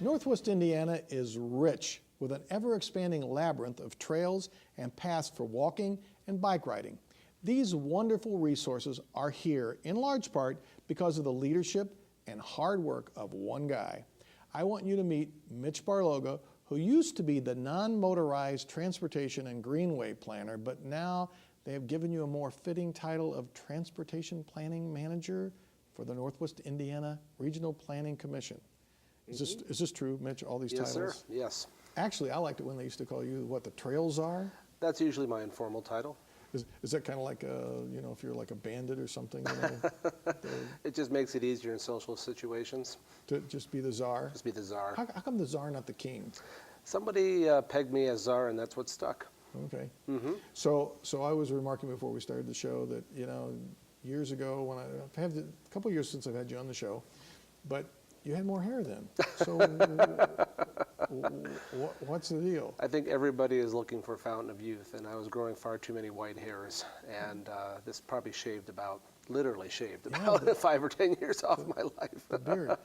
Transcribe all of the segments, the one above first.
Northwest Indiana is rich with an ever-expanding labyrinth of trails and paths for walking and bike riding. These wonderful resources are here in large part because of the leadership and hard work of one guy. I want you to meet Mitch Barloga, who used to be the non-motorized transportation and greenway planner, but now they have given you a more fitting title of Transportation Planning Manager for the Northwest Indiana Regional Planning Commission. Is this true, Mitch, all these titles? Yes, sir. Yes. Actually, I liked it when they used to call you what the trails are. That's usually my informal title. Is that kind of like if you're like a bandit or something? It just makes it easier in social situations. To just be the czar? Just be the czar. How come the czar, not the king? Somebody pegged me as czar, and that's what stuck. Okay. So I was remarking before we started the show that, years ago when I've had a couple of years since I've had you on the show, but you had more hair then. So what's the deal? I think everybody is looking for a fountain of youth, and I was growing far too many white hairs, and this probably literally shaved about 5 or 10 years off my life. The beard.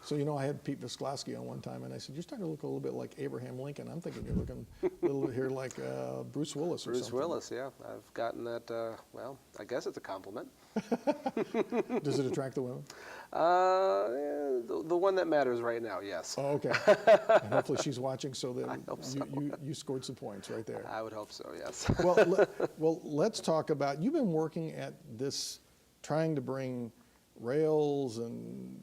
So, I had Pete Visklowski on one time, and I said, you're starting to look a little bit like Abraham Lincoln. I'm thinking you're looking a little bit here like Bruce Willis or something. Bruce Willis, yeah. I've gotten that, I guess it's a compliment. Does it attract the women? The one that matters right now, yes. Oh, okay. And hopefully she's watching so that you scored some points right there. I would hope so, yes. Well, let's talk about, you've been working at this, trying to bring rails and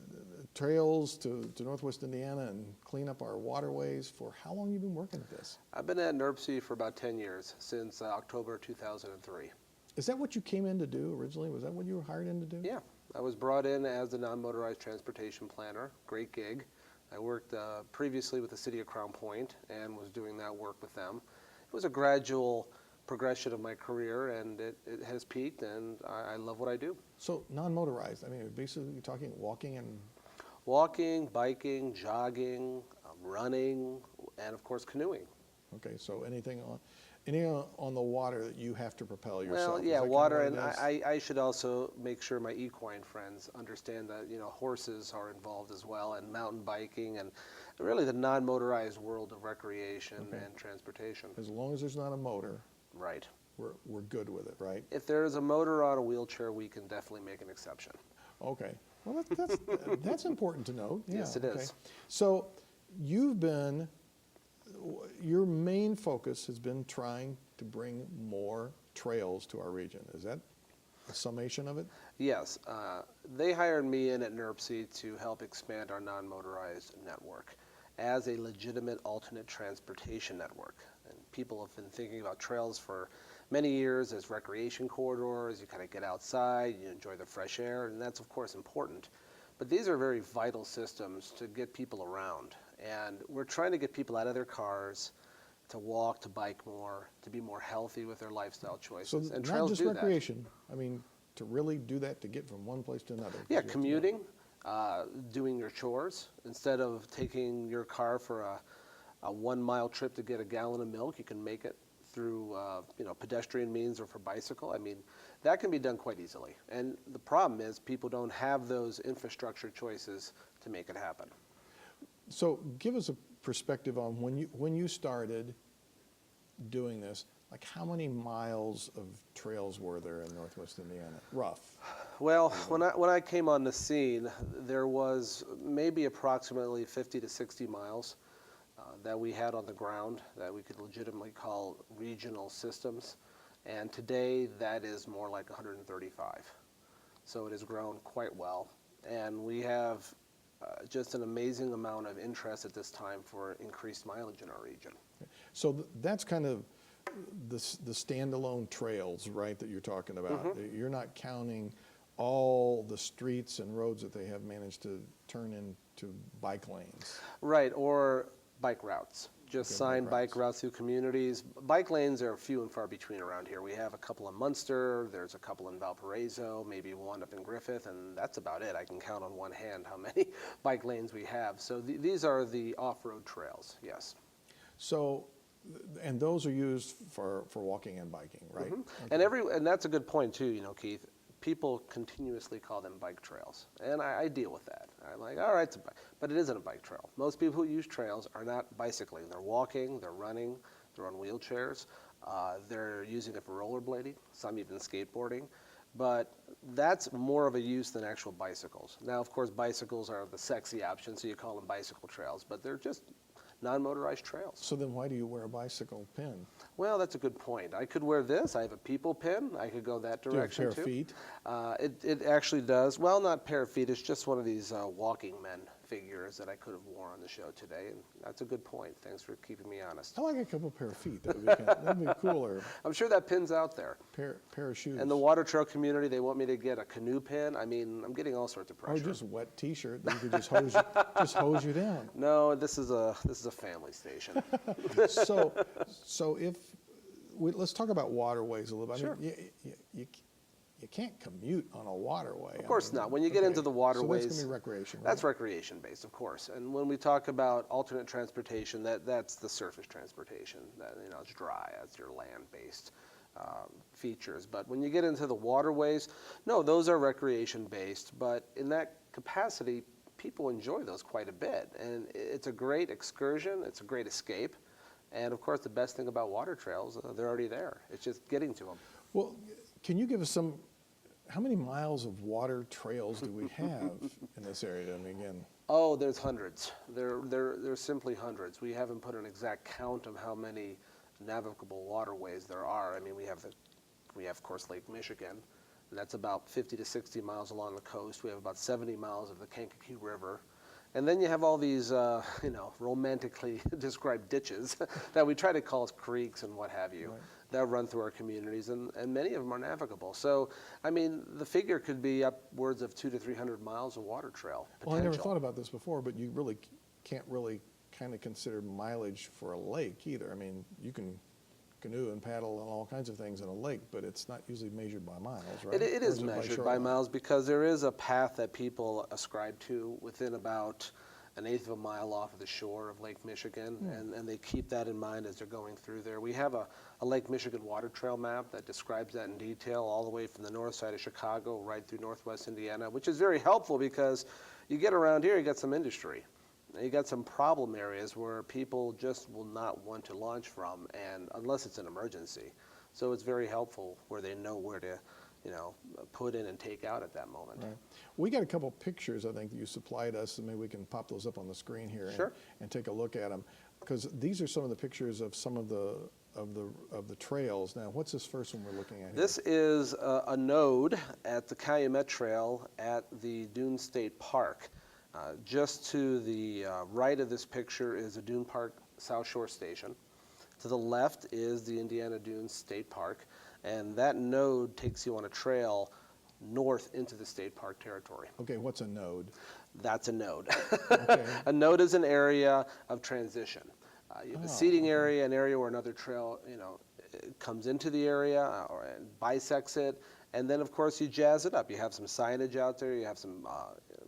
trails to Northwest Indiana and clean up our waterways for how long have you been working at this? I've been at NERPC for about 10 years, since October 2003. Is that what you came in to do originally? Was that what you were hired in to do? Yeah, I was brought in as the non-motorized transportation planner. Great gig. I worked previously with the city of Crown Point and was doing that work with them. It was a gradual progression of my career, and it has peaked, and I love what I do. So non-motorized, I mean, basically you're talking walking and... Walking, biking, jogging, running, and of course canoeing. Okay, so anything on the water that you have to propel yourself? Well, yeah, water, and I should also make sure my equine friends understand that, horses are involved as well, and mountain biking, and really the non-motorized world of recreation and transportation. As long as there's not a motor. Right. We're good with it, right? If there is a motor on a wheelchair, we can definitely make an exception. Okay. Well, that's important to note. Yeah, yes, it is. So your main focus has been trying to bring more trails to our region. Is that a summation of it? Yes. They hired me in at NERPC to help expand our non-motorized network as a legitimate alternate transportation network. And people have been thinking about trails for many years as recreation corridors. You kind of get outside, you enjoy the fresh air, and that's of course important. But these are very vital systems to get people around. And we're trying to get people out of their cars, to walk, to bike more, to be more healthy with their lifestyle choices. So and not trails just do recreation, I mean, to really do that, to get from one place to another. Yeah, commuting, doing your chores. Instead of taking your car for a 1 mile trip to get a gallon of milk, you can make it through pedestrian means or for bicycle. I mean, that can be done quite easily. And the problem is people don't have those infrastructure choices to make it happen. So give us a perspective on when you started doing this, like how many miles of trails were there in Northwest Indiana, rough? Well, when I came on the scene, there was maybe approximately 50 to 60 miles that we had on the ground that we could legitimately call regional systems. And today that is more like 135. So it has grown quite well. And we have just an amazing amount of interest at this time for increased mileage in our region. So that's kind of the standalone trails, right, that you're talking about. You're not counting all the streets and roads that they have managed to turn into bike lanes. Right, or bike routes. Just signed bike routes through communities. Bike lanes are few and far between around here. We have a couple in Munster, there's a couple in Valparaiso, maybe one up in Griffith, and that's about it. I can count on one hand how many bike lanes we have. So these are the off-road trails, yes. So, and those are used for walking and biking, right? Okay. And that's a good point too, Keith. people continuously call them bike trails, and I deal with that. I'm like, all right, it's a bike, but it isn't a bike trail. Most people who use trails are not bicycling. They're walking, they're running, they're on wheelchairs, they're using it for rollerblading, some even skateboarding, but that's more of a use than actual bicycles. Now, of course, bicycles are the sexy option, so you call them bicycle trails, but they're just non-motorized trails. So then why do you wear a bicycle pin? Well, that's a good point. I could wear this. I have a people pin. I could go that direction Do you have a pair of feet? It actually does. Well, not pair of feet. It's just one of these walking men figures that I could have worn on the show today. And that's a good point. Thanks for keeping me honest. I like a couple pair of feet. That'd be cooler. I'm sure that pin's out there. Pair of shoes. And the water trail community, they want me to get a canoe pin. I mean, I'm getting all sorts of pressure. Or just a wet T-shirt that you could just hose you down. No, this is a family station. So let's talk about waterways a little bit. Sure. I mean, you can't commute on a waterway. Of course not. When you get into the waterways, so that's going to be recreation, right? That's recreation based, of course. And when we talk about alternate transportation, that's the surface transportation. That, it's dry. That's your land-based features. But when you get into the waterways, no, those are recreation based. But in that capacity, people enjoy those quite a bit, and it's a great excursion. It's a great escape. And of course, the best thing about water trails, they're already there. It's just getting to them. Well, can you give us how many miles of water trails do we have in this area? I mean, again. Oh, there's hundreds. There's simply hundreds. We haven't put an exact count of how many navigable waterways there are. I mean, we have of course Lake Michigan, and that's about 50 to 60 miles along the coast. We have about 70 miles of the Kankakee River. And then you have all these, romantically described ditches that we try to call creeks and what have you, right, that run through our communities, and many of them are navigable. So, I mean, the figure could be upwards of 200 to 300 miles of water trail potential. Well, I never thought about this before, but you really can't really kind of consider mileage for a lake either. I mean, you can canoe and paddle and all kinds of things in a lake, but it's not usually measured by miles, right? It is measured by miles because there is a path that people ascribe to within about an eighth of a mile off of the shore of Lake Michigan, and they keep that in mind as they're going through there. We have a Lake Michigan water trail map that describes that in detail all the way from the north side of Chicago right through northwest Indiana, which is very helpful because you get around here, you got some industry. You got some problem areas where people just will not want to launch from, and unless it's an emergency. So it's very helpful where they know where to, put in and take out at that moment. Right. We got a couple pictures, I think, that you supplied us, and maybe we can pop those up on the screen here. Sure. And take a look at them, because these are some of the pictures of some of the trails. Now, what's this first one we're looking at here? This is a node at the Calumet Trail at the Dune State Park. Just to the right of this picture is a Dune Park South Shore Station. To the left is the Indiana Dunes State Park, and that node takes you on a trail north into the state park territory. Okay, what's a node? That's a node. Okay. A node is an area of transition. You have a seating area, an area where another trail, comes into the area and bisects it, and then of course you jazz it up. You have some signage out there, you have some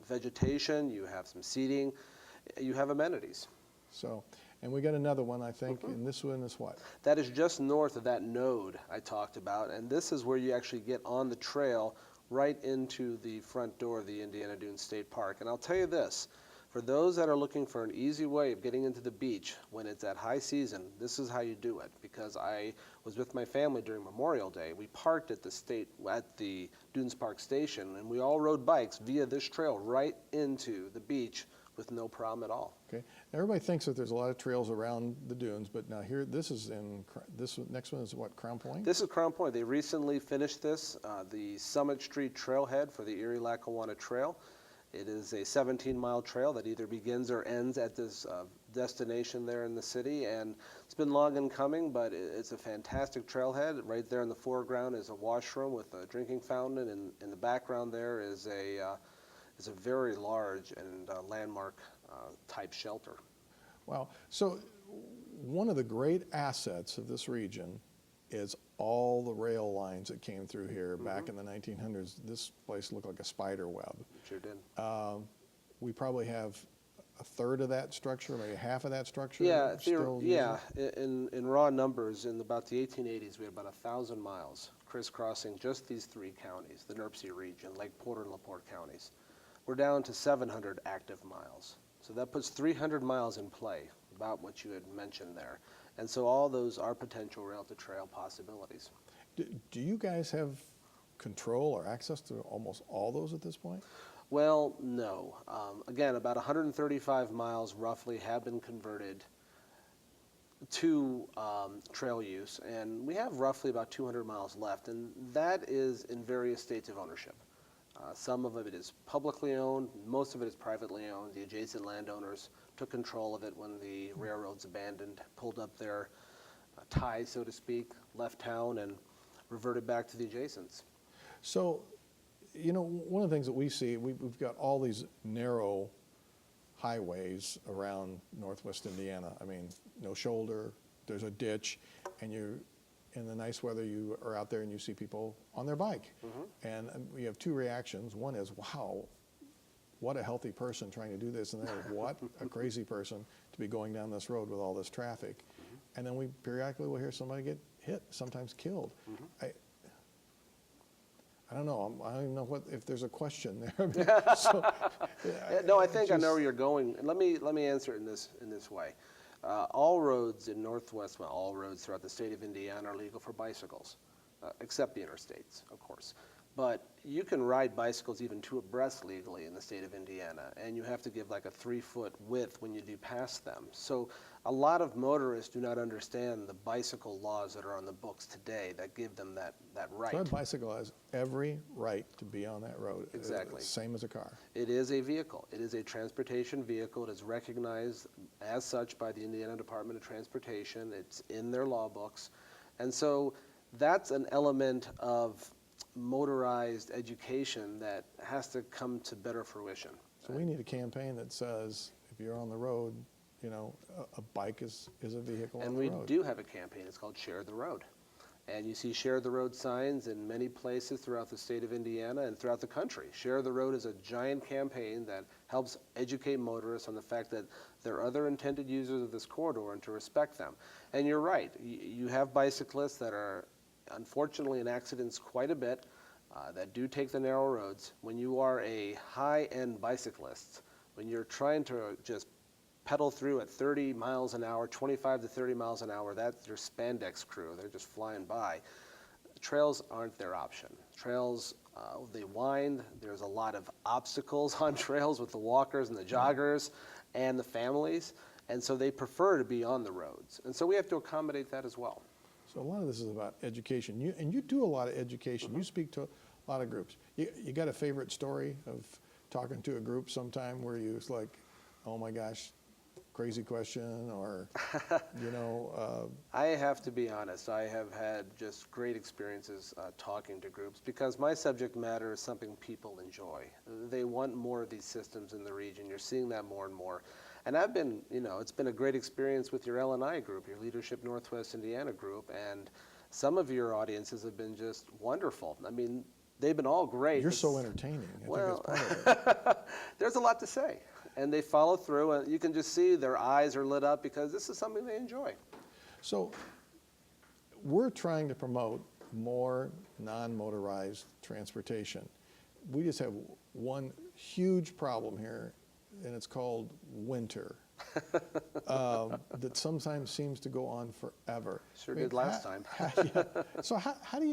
vegetation, you have some seating, you have amenities. So, and we got another one, I think, and this one is what? That is just north of that node I talked about, and this is where you actually get on the trail right into the front door of the Indiana Dunes State Park. And I'll tell you this, for those that are looking for an easy way of getting into the beach when it's at high season, this is how you do it, because I was with my family during Memorial Day. We parked at the Dunes Park Station, and we all rode bikes via this trail right into the beach with no problem at all. Okay. Everybody thinks that there's a lot of trails around the dunes, but now here, this next one is what, Crown Point? This is Crown Point. They recently finished this, the Summit Street trailhead for the Erie-Lackawanna Trail. It is a 17-mile trail that either begins or ends at this destination there in the city, and it's been long in coming, but it's a fantastic trailhead. Right there in the foreground is a washroom with a drinking fountain, and in the background there is a very large and landmark type shelter. Wow. So one of the great assets of this region is all the rail lines that came through here back in the 1900s. This place looked like a spider web. Sure did. We probably have a third of that structure, maybe half of that structure. Yeah, in raw numbers, in about the 1880s, we had about 1,000 miles crisscrossing just these 3 counties, the NERC region, Lake Porter and LaPorte counties. We're down to 700 active miles. So that puts 300 miles in play, about what you had mentioned there. And so all those are potential rail-to-trail possibilities. Do you guys have control or access to almost all those at this point? Well, no. Again, about 135 miles roughly have been converted to trail use, and we have roughly about 200 miles left, and that is in various states of ownership. Some of it is publicly owned, most of it is privately owned. The adjacent landowners took control of it when the railroads abandoned, pulled up their ties, so to speak, left town, and reverted back to the adjacents. So, you know, one of the things that we see, we've got all these narrow highways around Northwest Indiana. I mean, no shoulder, there's a ditch, and in the nice weather, you are out there and you see people on their bike. And we have 2 reactions. One is, wow, what a healthy person trying to do this, and then what a crazy person to be going down this road with all this traffic. And then we periodically will hear somebody get hit, sometimes killed. I don't know. I don't even know if there's a question there. So, no, I think I know where you're going. Let me answer it in this way. All roads in Northwest, well, all roads throughout the state of Indiana are legal for bicycles, except the interstates, of course. But you can ride bicycles even 2 abreast legally in the state of Indiana, and you have to give like a 3-foot width when you do pass them. So a lot of motorists do not understand the bicycle laws that are on the books today that give them that right. So a bicycle has every right to be on that road. Exactly. Same as a car. It is a vehicle. It is a transportation vehicle. It is recognized as such by the Indiana Department of Transportation. It's in their law books. And so that's an element of motorized education that has to come to better fruition. So we need a campaign that says, if you're on the road, you know, a bike is a vehicle on the road. And we do have a campaign. It's called Share the Road. And you see Share the Road signs in many places throughout the state of Indiana and throughout the country. Share the Road is a giant campaign that helps educate motorists on the fact that there are other intended users of this corridor and to respect them. And you're right. You have bicyclists that are unfortunately in accidents quite a bit that do take the narrow roads. When you are a high-end bicyclist, when you're trying to just pedal through at 30 miles an hour, 25 to 30 miles an hour, that's your spandex crew. They're just flying by. Trails aren't their option. Trails, they wind. There's a lot of obstacles on trails with the walkers and the joggers and the families, and so they prefer to be on the roads. And so we have to accommodate that as well. So a lot of this is about education. You do a lot of education. You speak to a lot of groups. You got a favorite story of talking to a group sometime where you was like, oh my gosh, crazy question, or, you know. I have to be honest. I have had just great experiences talking to groups because my subject matter is something people enjoy. They want more of these systems in the region. You're seeing that more and more. And I've been, you know, it's been a great experience with your L&I group, your Leadership Northwest Indiana group, and some of your audiences have been just wonderful. I mean, they've been all great. You're so entertaining. I think that's part of it. There's a lot to say, and they follow through, and you can just see their eyes are lit up because this is something they enjoy. So we're trying to promote more non-motorized transportation. We just have one huge problem here, and it's called winter, that sometimes seems to go on forever. Sure did last time. So how do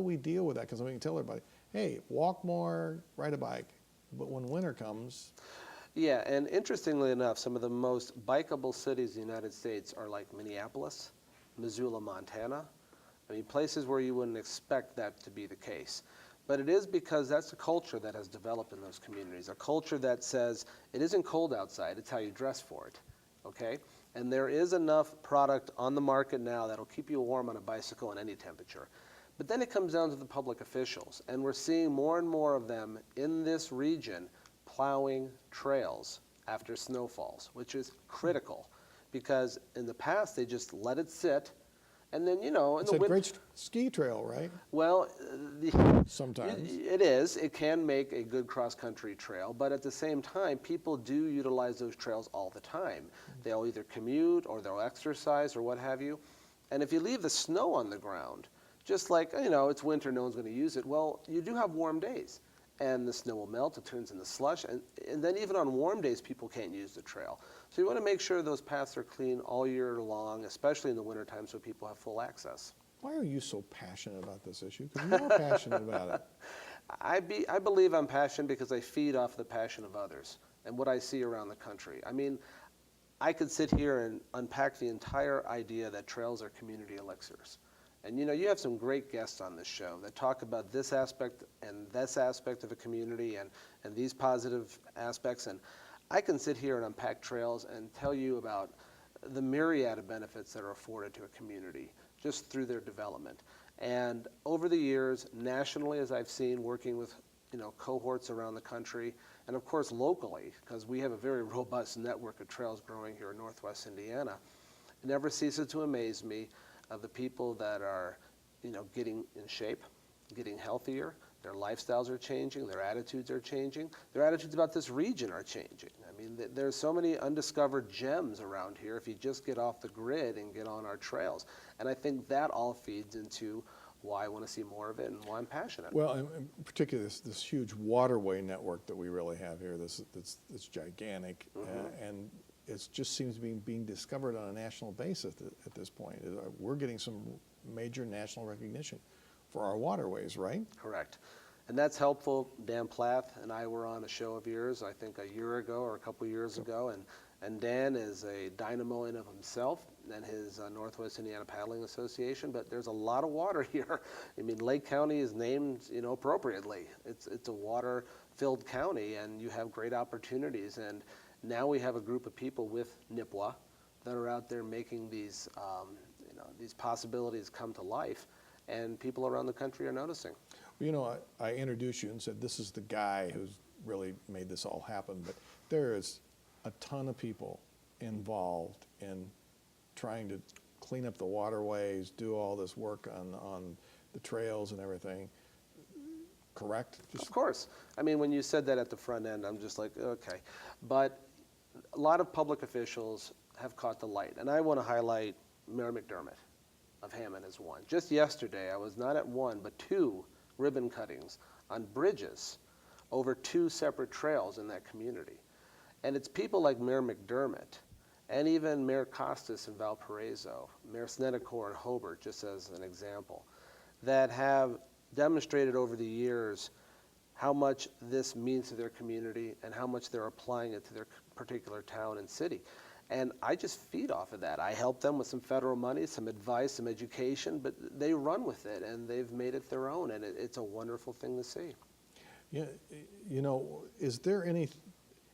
we deal with that? Because we can tell everybody, hey, walk more, ride a bike. But when winter comes... Yeah, and interestingly enough, some of the most bikeable cities in the United States are like Minneapolis, Missoula, Montana. I mean, places where you wouldn't expect that to be the case. But it is because that's a culture that has developed in those communities, a culture that says it isn't cold outside, it's how you dress for it, okay? And there is enough product on the market now that'll keep you warm on a bicycle in any temperature. But then it comes down to the public officials, and we're seeing more and more of them in this region plowing trails after snowfalls, which is critical because in the past they just let it sit. And then, you know, it's a great ski trail, right? Well, sometimes it is. It can make a good cross-country trail, but at the same time, people do utilize those trails all the time. They'll either commute or they'll exercise or what have you. And if you leave the snow on the ground, Just like, you know, it's winter, no one's going to use it. Well, you do have warm days, and the snow will melt, it turns into slush, and then even on warm days, people can't use the trail. So you want to make sure those paths are clean all year long, especially in the wintertime, so people have full access. Why are you so passionate about this issue? Because you're passionate about it. I believe I'm passionate because I feed off the passion of others and what I see around the country. I mean, I could sit here and unpack the entire idea that trails are community elixirs. And you know, you have some great guests on this show that talk about this aspect and this aspect of a community and these positive aspects. And I can sit here and unpack trails and tell you about the myriad of benefits that are afforded to a community just through their development. And over the years, nationally, as I've seen, working with cohorts around the country, and of course locally, because we have a very robust network of trails growing here in Northwest Indiana, it never ceases to amaze me of the people that are, getting in shape, getting healthier. Their lifestyles are changing. Their attitudes are changing. Their attitudes about this region are changing. I mean, there's so many undiscovered gems around here if you just get off the grid and get on our trails. And I think that all feeds into why I want to see more of it and why I'm passionate. Well, and particularly this huge waterway network that we really have here, this gigantic, and it just seems to be being discovered on a national basis at this point. We're getting some major national recognition for our waterways, right? Correct. And that's helpful. Dan Plath and I were on a show of yours, I think a year ago or a couple years ago, and Dan is a dynamo in of himself and his Northwest Indiana Paddling Association, but there's a lot of water here. I mean, Lake County is named, appropriately. It's a water-filled county, and you have great opportunities. And now we have a group of people with NIPWA that are out there making these, these possibilities come to life, and people around the country are noticing. Well, I introduced you and said this is the guy who's really made this all happen, but there is a ton of people involved in trying to clean up the waterways, do all this work on the trails and everything. Correct? Of course. I mean, when you said that at the front end, I'm just like, okay. But a lot of public officials have caught the light, and I want to highlight Mayor McDermott of Hammond as one. Just yesterday, I was not at one, but two ribbon cuttings on bridges over two separate trails in that community. And it's people like Mayor McDermott and even Mayor Costas in Valparaiso, Mayor Snedeker in Hobart, just as an example, that have demonstrated over the years how much this means to their community and how much they're applying it to their particular town and city. And I just feed off of that. I help them with some federal money, some advice, some education, but they run with it and they've made it their own, and it's a wonderful thing to see. Yeah, is there any,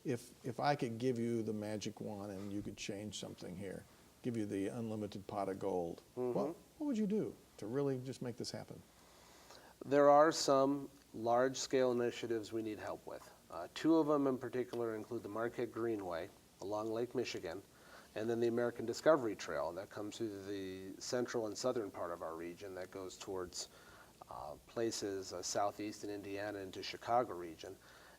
if I could give you the magic wand and you could change something here, give you the unlimited pot of gold, what would you do to really just make this happen? There are some large-scale initiatives we need help with. Two of them in particular include the Marquette Greenway along Lake Michigan, and then the American Discovery Trail that comes through the central and southern part of our region that goes towards places southeast in Indiana into Chicago region.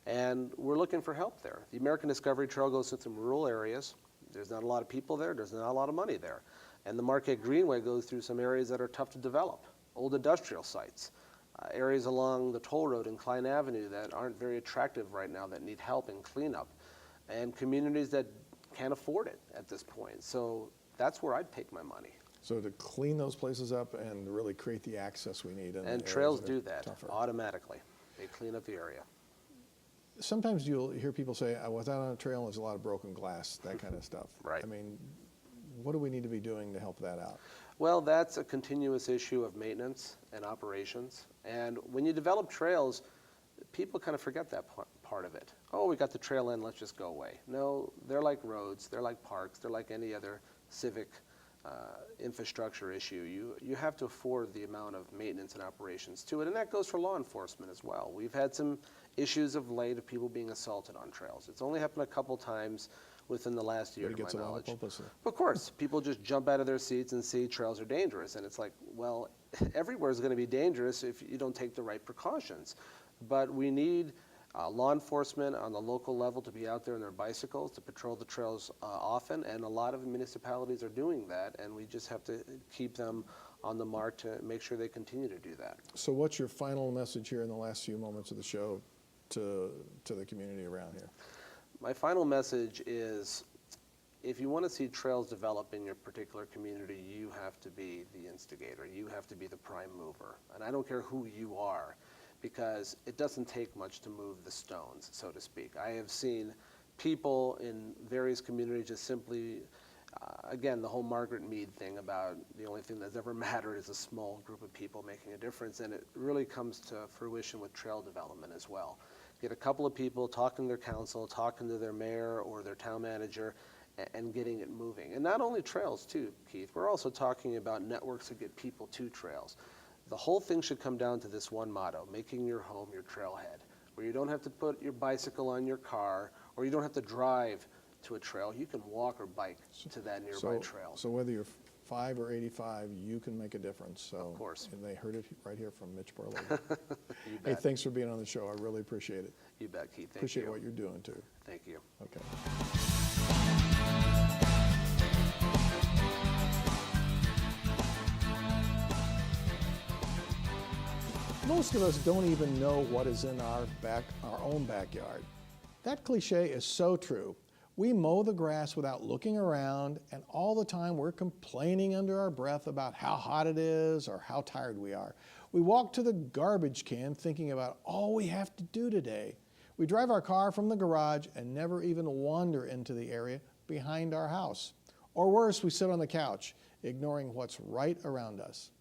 And we're looking for help there. The American Discovery Trail goes through some rural areas. There's not a lot of people there. There's not a lot of money there. And the Marquette Greenway goes through some areas that are tough to develop, old industrial sites, areas along the toll road and Klein Avenue that aren't very attractive right now that need help and cleanup, and communities that can't afford it at this point. So that's where I'd take my money. So to clean those places up and really create the access we need. And trails do that automatically. They clean up the area. Sometimes you'll hear people say, I was out on a trail and there's a lot of broken glass, that kind of stuff. Right. I mean, what do we need to be doing to help that out? Well, that's a continuous issue of maintenance and operations. And when you develop trails, people kind of forget that part of it. Oh, we got the trail in, let's just go away. No, they're like roads, they're like parks, they're like any other civic infrastructure issue. You have to afford the amount of maintenance and operations to it, and that goes for law enforcement as well. We've had some issues of late of people being assaulted on trails. It's only happened a couple times within the last year, to my knowledge. Of course, people just jump out of their seats and see trails are dangerous, and it's like, well, everywhere is going to be dangerous if you don't take the right precautions. But we need law enforcement on the local level to be out there on their bicycles to patrol the trails often, and a lot of municipalities are doing that, and we just have to keep them on the mark to make sure they continue to do that. So what's your final message here in the last few moments of the show to the community around here? My final message is, if you want to see trails develop in your particular community, you have to be the instigator. You have to be the prime mover. And I don't care who you are, because it doesn't take much to move the stones, so to speak. I have seen people in various communities just simply, again, the whole Margaret Mead thing about the only thing that's ever mattered is a small group of people making a difference, and it really comes to fruition with trail development as well. Get a couple of people talking to their council, talking to their mayor or their town manager, and getting it moving. And not only trails too, Keith, we're also talking about networks that get people to trails. The whole thing should come down to this one motto: making your home your trailhead, where you don't have to put your bicycle on your car, or you don't have to drive to a trail. You can walk or bike to that nearby trail. So whether you're 5 or 85, you can make a difference. So, of course. And they heard it right here from Mitch Barloga. You Hey, bet. thanks for being on the show. I really appreciate it. You bet, Keith. Thank Appreciate you. what you're doing too. Thank you. Okay. Most of us don't even know what is in our own backyard. That cliche is so true. We mow the grass without looking around, and all the time we're complaining under our breath about how hot it is or how tired we are. We walk to the garbage can thinking about all we have to do today. We drive our car from the garage and never even wander into the area behind our house. Or worse, we sit on the couch, ignoring what's right around us.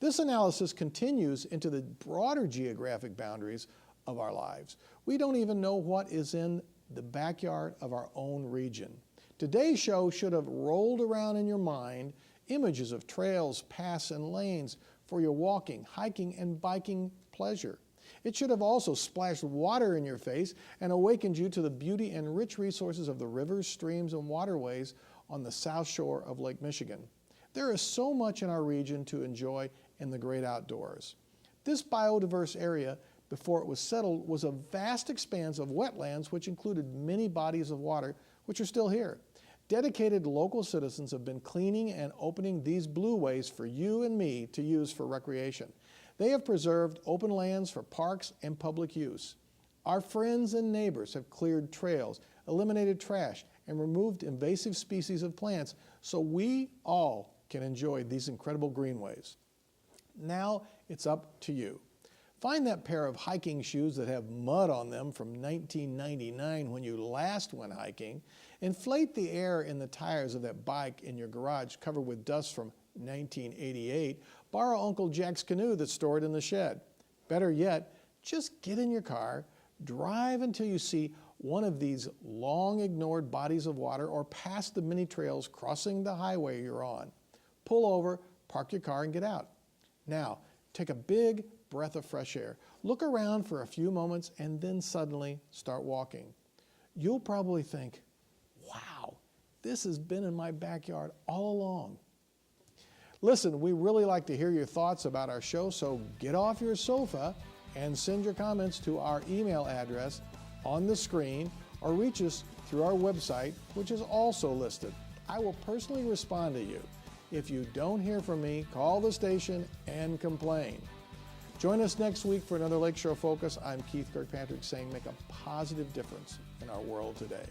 This analysis continues into the broader geographic boundaries of our lives. We don't even know what is in the backyard of our own region. Today's show should have rolled around in your mind images of trails, paths, and lanes for your walking, hiking, and biking pleasure. It should have also splashed water in your face and awakened you to the beauty and rich resources of the rivers, streams, and waterways on the south shore of Lake Michigan. There is so much in our region to enjoy in the great outdoors. This biodiverse area, before it was settled, was a vast expanse of wetlands which included many bodies of water which are still here. Dedicated local citizens have been cleaning and opening these blueways for you and me to use for recreation. They have preserved open lands for parks and public use. Our friends and neighbors have cleared trails, eliminated trash, and removed invasive species of plants so we all can enjoy these incredible greenways. Now it's up to you. Find that pair of hiking shoes that have mud on them from 1999 when you last went hiking. Inflate the air in the tires of that bike in your garage covered with dust from 1988. Borrow Uncle Jack's canoe that's stored in the shed. Better yet, just get in your car, drive until you see one of these long-ignored bodies of water or pass the mini trails crossing the highway you're on. Pull over, park your car, and get out. Now, take a big breath of fresh air. Look around for a few moments and then suddenly start walking. You'll probably think, wow, this has been in my backyard all along. Listen, we really like to hear your thoughts about our show, so get off your sofa and send your comments to our email address on the screen or reach us through our website, which is also listed. I will personally respond to you. If you don't hear from me, call the station and complain. Join us next week for another Lakeshore Focus. I'm Keith Kirkpatrick saying make a positive difference in our world today.